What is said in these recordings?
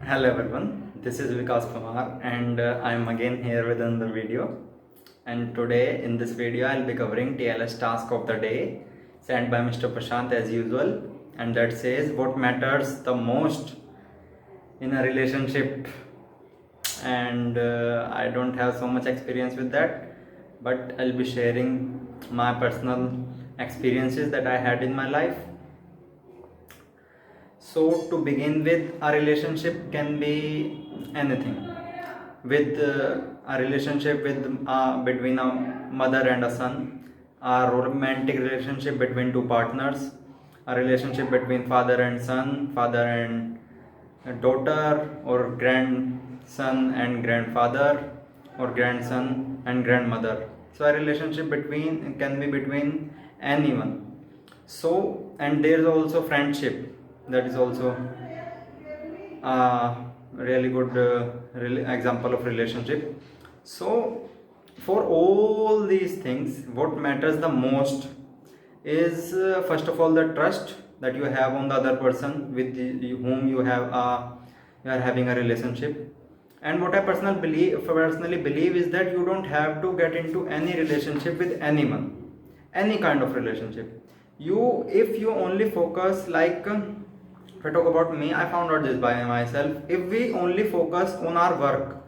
Hello everyone, this is Vikas Kumar and I am again here with another video. And today in this video I'll be covering TLS task of the day sent by Mr. Prashant as usual, and that says what matters the most in a relationship. And I don't have so much experience with that, but I'll be sharing my personal experiences that I had in my life. So to begin with, a relationship can be anything. With a relationship between a mother and a son, a romantic relationship between two partners, a relationship between father and son, father and daughter, or grandson and grandfather, or grandson and grandmother. So a relationship between can be between anyone. So, and there is also friendship, that is also a really good example of relationship. So for all these things, what matters the most is first of all the trust that you have on the other person with whom you are having a relationship. And what I personally believe is that you don't have to get into any relationship with anyone, any kind of relationship. If you only focus, like if I talk about me, I found out this by myself. If we only focus on our work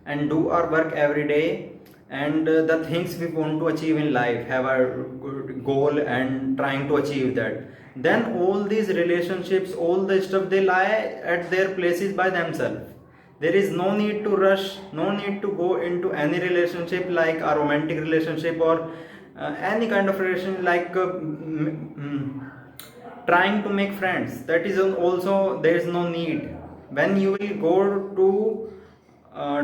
and do our work every day, and the things we want to achieve in life, have a good goal and trying to achieve that, then all these relationships, all the stuff, they lie at their places by themselves. There is no need to rush, no need to go into any relationship like a romantic relationship or any kind of relationship, like trying to make friends. That is also, there is no need. When you will go to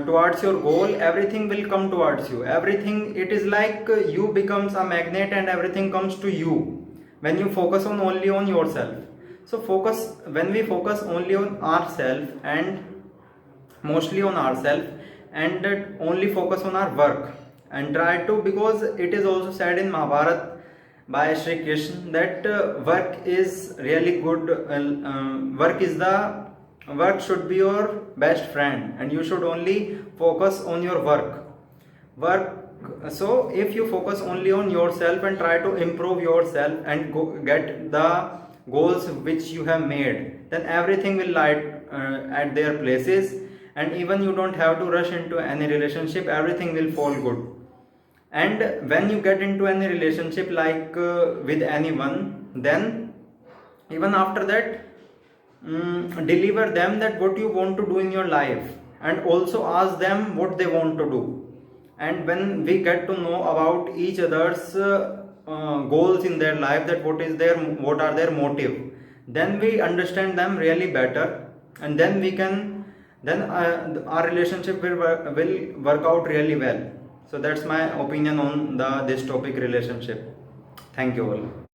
towards your goal, everything will come towards you. Everything, it is like you becomes a magnet and everything comes to you when you focus on only on yourself. So focus, when we focus only on ourselves and mostly on ourselves, and only focus on our work, and try to, because it is also said in Mahabharata by Shri Krishna that work is really good. Work should be your best friend, and you should only focus on your work. So if you focus only on yourself and try to improve yourself and get the goals which you have made, then everything will lie at their places, and even you don't have to rush into any relationship, everything will fall good. And when you get into any relationship, like with anyone, then even after that, deliver them that what you want to do in your life, and also ask them what they want to do. And when we get to know about each other's goals in their life, that what are their motive, then we understand them really better, and then we can, then our relationship will work out really well. So that's my opinion on this topic, relationship. Thank you all.